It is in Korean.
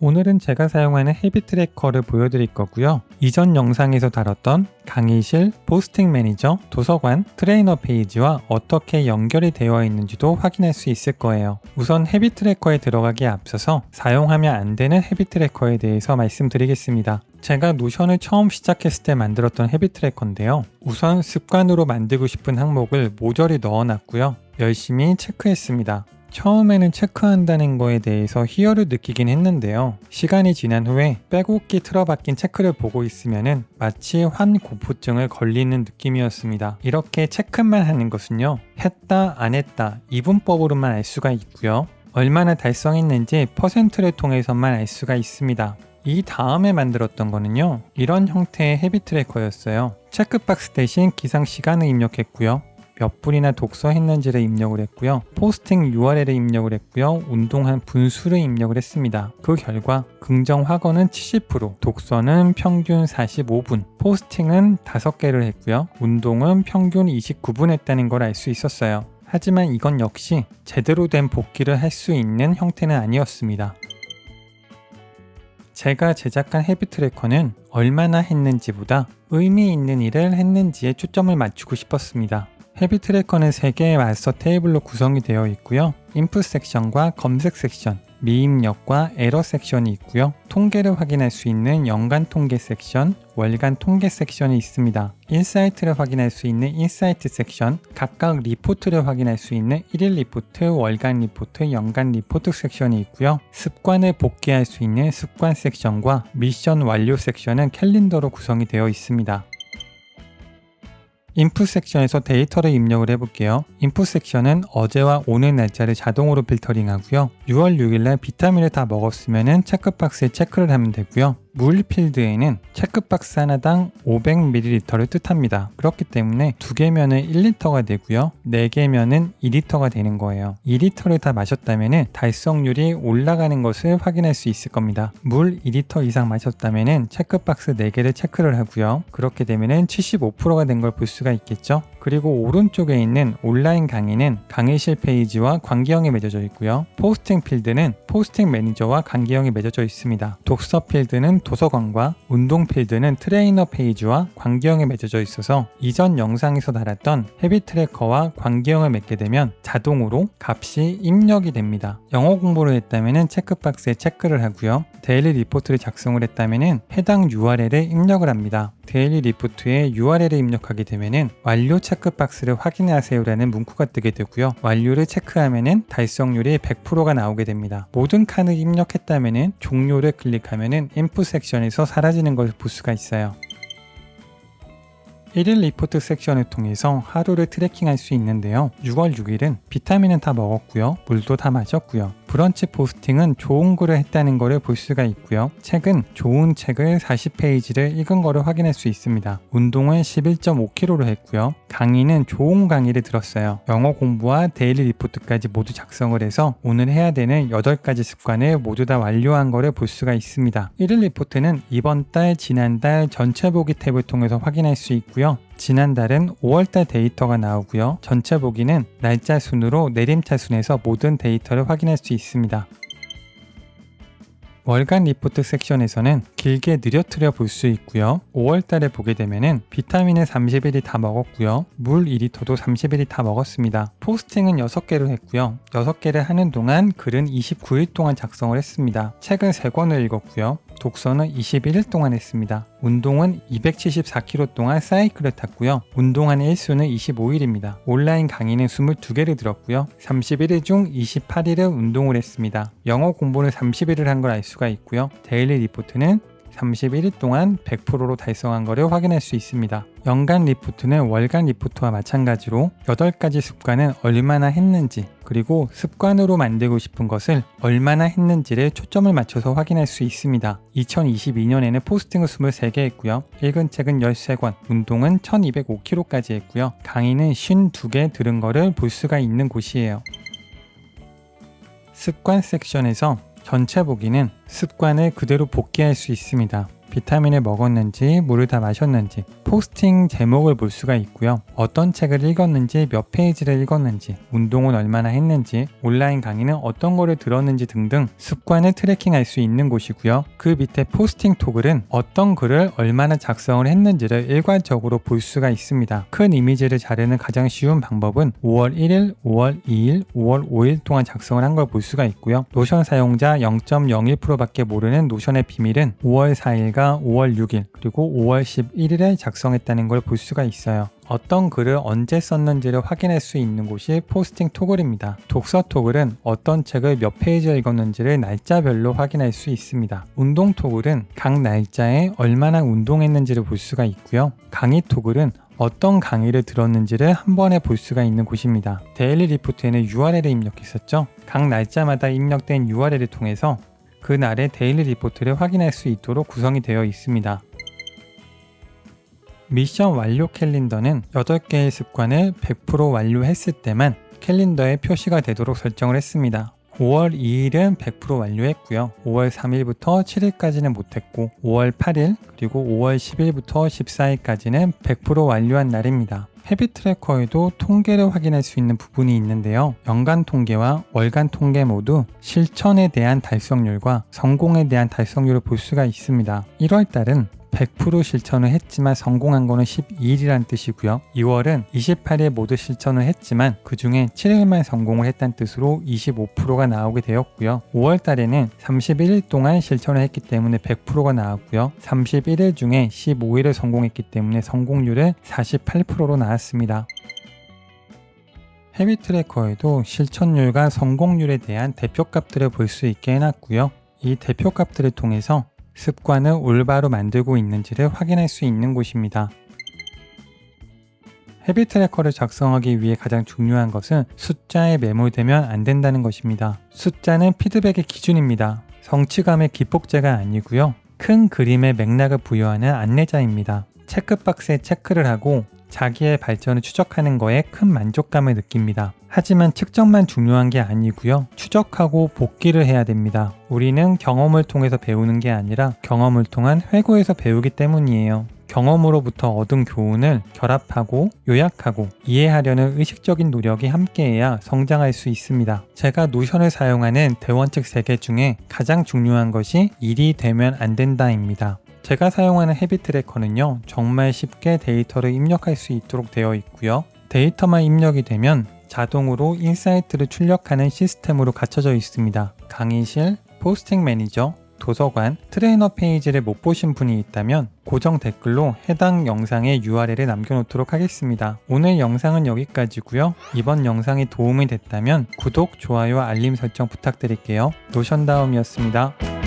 오늘은 제가 사용하는 헤비 트래커를 보여드릴 거고요. 이전 영상에서 다뤘던 강의실, 포스팅 매니저, 도서관, 트레이너 페이지와 어떻게 연결이 되어 있는지도 확인할 수 있을 거예요. 우선 헤비 트래커에 들어가기에 앞서서 사용하면 안 되는 헤비 트래커에 대해서 말씀드리겠습니다. 제가 노션을 처음 시작했을 때 만들었던 헤비 트래커인데요. 우선 습관으로 만들고 싶은 항목을 모조리 넣어놨고요. 열심히 체크했습니다. 처음에는 체크한다는 거에 대해서 희열을 느끼긴 했는데요. 시간이 지난 후에 빼곡히 틀어박힌 체크를 보고 있으면은 마치 환공포증을 걸리는 느낌이었습니다. 이렇게 체크만 하는 것은요, 했다 안 했다 이분법으로만 알 수가 있고요. 얼마나 달성했는지 퍼센트를 통해서만 알 수가 있습니다. 이 다음에 만들었던 거는요, 이런 형태의 헤비 트래커였어요. 체크박스 대신 기상 시간을 입력했고요. 몇 분이나 독서했는지를 입력을 했고요. 포스팅 URL을 입력을 했고요. 운동한 분수를 입력을 했습니다. 그 결과 긍정 확언은 70%, 독서는 평균 45분, 포스팅은 5개를 했고요. 운동은 평균 29분 했다는 걸 알 수 있었어요. 하지만 이건 역시 제대로 된 복기를 할 수 있는 형태는 아니었습니다. 제가 제작한 헤비 트래커는 얼마나 했는지보다 의미 있는 일을 했는지에 초점을 맞추고 싶었습니다. 헤비 트래커는 3개의 마스터 테이블로 구성이 되어 있고요. 인풋 섹션과 검색 섹션, 미입력과 에러 섹션이 있고요. 통계를 확인할 수 있는 연간 통계 섹션, 월간 통계 섹션이 있습니다. 인사이트를 확인할 수 있는 인사이트 섹션, 각각 리포트를 확인할 수 있는 1일 리포트, 월간 리포트, 연간 리포트 섹션이 있고요. 습관을 복귀할 수 있는 습관 섹션과 미션 완료 섹션은 캘린더로 구성이 되어 있습니다. 인풋 섹션에서 데이터를 입력을 해볼게요. 인풋 섹션은 어제와 오늘 날짜를 자동으로 필터링하고요. 6월 6일날 비타민을 다 먹었으면 체크박스에 체크를 하면 되고요. 물 필드에는 체크박스 하나당 500ml를 뜻합니다. 그렇기 때문에 2개면은 1리터가 되고요. 4개면은 2리터가 되는 거예요. 2리터를 다 마셨다면 달성률이 올라가는 것을 확인할 수 있을 겁니다. 물 2리터 이상 마셨다면 체크박스 4개를 체크를 하고요. 그렇게 되면 75%가 된 걸 볼 수가 있겠죠. 그리고 오른쪽에 있는 온라인 강의는 강의실 페이지와 관계형이 맺어져 있고요. 포스팅 필드는 포스팅 매니저와 관계형이 맺어져 있습니다. 독서 필드는 도서관과 운동 필드는 트레이너 페이지와 관계형이 맺어져 있어서 이전 영상에서 달았던 헤비 트래커와 관계형을 맺게 되면 자동으로 값이 입력이 됩니다. 영어 공부를 했다면 체크박스에 체크를 하고요. 데일리 리포트를 작성을 했다면 해당 URL에 입력을 합니다. 데일리 리포트에 URL을 입력하게 되면 완료 체크박스를 확인하세요라는 문구가 뜨게 되고요. 완료를 체크하면 달성률이 100%가 나오게 됩니다. 모든 칸을 입력했다면 종료를 클릭하면 인풋 섹션에서 사라지는 것을 볼 수가 있어요. 1일 리포트 섹션을 통해서 하루를 트래킹할 수 있는데요. 6월 6일은 비타민은 다 먹었고요. 물도 다 마셨고요. 브런치 포스팅은 좋은 글을 했다는 것을 볼 수가 있고요. 책은 좋은 책을 40페이지를 읽은 것을 확인할 수 있습니다. 운동은 11.5kg를 했고요. 강의는 좋은 강의를 들었어요. 영어 공부와 데일리 리포트까지 모두 작성을 해서 오늘 해야 되는 8가지 습관을 모두 다 완료한 것을 볼 수가 있습니다. 1일 리포트는 이번 달, 지난달 전체 보기 탭을 통해서 확인할 수 있고요. 지난달은 5월달 데이터가 나오고요. 전체 보기는 날짜 순으로 내림차 순에서 모든 데이터를 확인할 수 있습니다. 월간 리포트 섹션에서는 길게 느려트려 볼 수 있고요. 5월달에 보게 되면은 비타민을 30일이 다 먹었고요. 물 2리터도 30일이 다 먹었습니다. 포스팅은 6개를 했고요. 6개를 하는 동안 글은 29일 동안 작성을 했습니다. 책은 3권을 읽었고요. 독서는 21일 동안 했습니다. 운동은 274km 동안 사이클을 탔고요. 운동한 일수는 25일입니다. 온라인 강의는 22개를 들었고요. 31일 중 28일은 운동을 했습니다. 영어 공부는 30일을 한 걸 알 수가 있고요. 데일리 리포트는 31일 동안 100%로 달성한 것을 확인할 수 있습니다. 연간 리포트는 월간 리포트와 마찬가지로 8가지 습관은 얼마나 했는지, 그리고 습관으로 만들고 싶은 것을 얼마나 했는지를 초점을 맞춰서 확인할 수 있습니다. 2022년에는 포스팅을 23개 했고요. 읽은 책은 13권, 운동은 1205km까지 했고요. 강의는 52개 들은 거를 볼 수가 있는 곳이에요. 습관 섹션에서 전체 보기는 습관을 그대로 복귀할 수 있습니다. 비타민을 먹었는지, 물을 다 마셨는지, 포스팅 제목을 볼 수가 있고요. 어떤 책을 읽었는지, 몇 페이지를 읽었는지, 운동은 얼마나 했는지, 온라인 강의는 어떤 거를 들었는지 등등 습관을 트래킹할 수 있는 곳이고요. 그 밑에 포스팅 토글은 어떤 글을 얼마나 작성을 했는지를 일괄적으로 볼 수가 있습니다. 큰 이미지를 자르는 가장 쉬운 방법은 5월 1일, 5월 2일, 5월 5일 동안 작성을 한 걸 볼 수가 있고요. 노션 사용자 0.01%밖에 모르는 노션의 비밀은 5월 4일과 5월 6일 그리고 5월 11일에 작성했다는 걸 볼 수가 있어요. 어떤 글을 언제 썼는지를 확인할 수 있는 곳이 포스팅 토글입니다. 독서 토글은 어떤 책을 몇 페이지 읽었는지를 날짜별로 확인할 수 있습니다. 운동 토글은 각 날짜에 얼마나 운동했는지를 볼 수가 있고요. 강의 토글은 어떤 강의를 들었는지를 한 번에 볼 수가 있는 곳입니다. 데일리 리포트에는 URL을 입력했었죠. 각 날짜마다 입력된 URL을 통해서 그 날의 데일리 리포트를 확인할 수 있도록 구성이 되어 있습니다. 미션 완료 캘린더는 8개의 습관을 100% 완료했을 때만 캘린더에 표시가 되도록 설정을 했습니다. 5월 2일은 100% 완료했고요. 5월 3일부터 7일까지는 못했고 5월 8일 그리고 5월 10일부터 14일까지는 100% 완료한 날입니다. 헤빗 트래커에도 통계를 확인할 수 있는 부분이 있는데요. 연간 통계와 월간 통계 모두 실천에 대한 달성률과 성공에 대한 달성률을 볼 수가 있습니다. 1월 달은 100% 실천을 했지만 성공한 거는 12일이란 뜻이고요. 2월은 28일 모두 실천을 했지만 그 중에 7일만 성공을 했다는 뜻으로 25%가 나오게 되었고요. 5월 달에는 31일 동안 실천을 했기 때문에 100%가 나왔고요. 31일 중에 15일을 성공했기 때문에 성공률은 48%로 나왔습니다. 헤빗 트래커에도 실천율과 성공률에 대한 대표값들을 볼 수 있게 해놨고요. 이 대표값들을 통해서 습관을 올바로 만들고 있는지를 확인할 수 있는 곳입니다. 헤빗 트래커를 작성하기 위해 가장 중요한 것은 숫자에 매몰되면 안 된다는 것입니다. 숫자는 피드백의 기준입니다. 성취감의 기폭제가 아니고요. 큰 그림의 맥락을 부여하는 안내자입니다. 체크박스에 체크를 하고 자기의 발전을 추적하는 거에 큰 만족감을 느낍니다. 하지만 측정만 중요한 게 아니고요. 추적하고 복기를 해야 됩니다. 우리는 경험을 통해서 배우는 게 아니라 경험을 통한 회고에서 배우기 때문이에요. 경험으로부터 얻은 교훈을 결합하고 요약하고 이해하려는 의식적인 노력이 함께해야 성장할 수 있습니다. 제가 노션을 사용하는 대원칙 3개 중에 가장 중요한 것이 일이 되면 안 된다입니다. 제가 사용하는 헤빗 트래커는요, 정말 쉽게 데이터를 입력할 수 있도록 되어 있고요. 데이터만 입력이 되면 자동으로 인사이트를 출력하는 시스템으로 갖춰져 있습니다. 강의실, 포스팅 매니저, 도서관, 트레이너 페이지를 못 보신 분이 있다면 고정 댓글로 해당 영상의 URL을 남겨놓도록 하겠습니다. 오늘 영상은 여기까지고요. 이번 영상이 도움이 됐다면 구독, 좋아요, 알림 설정 부탁드릴게요. 노션다움이었습니다.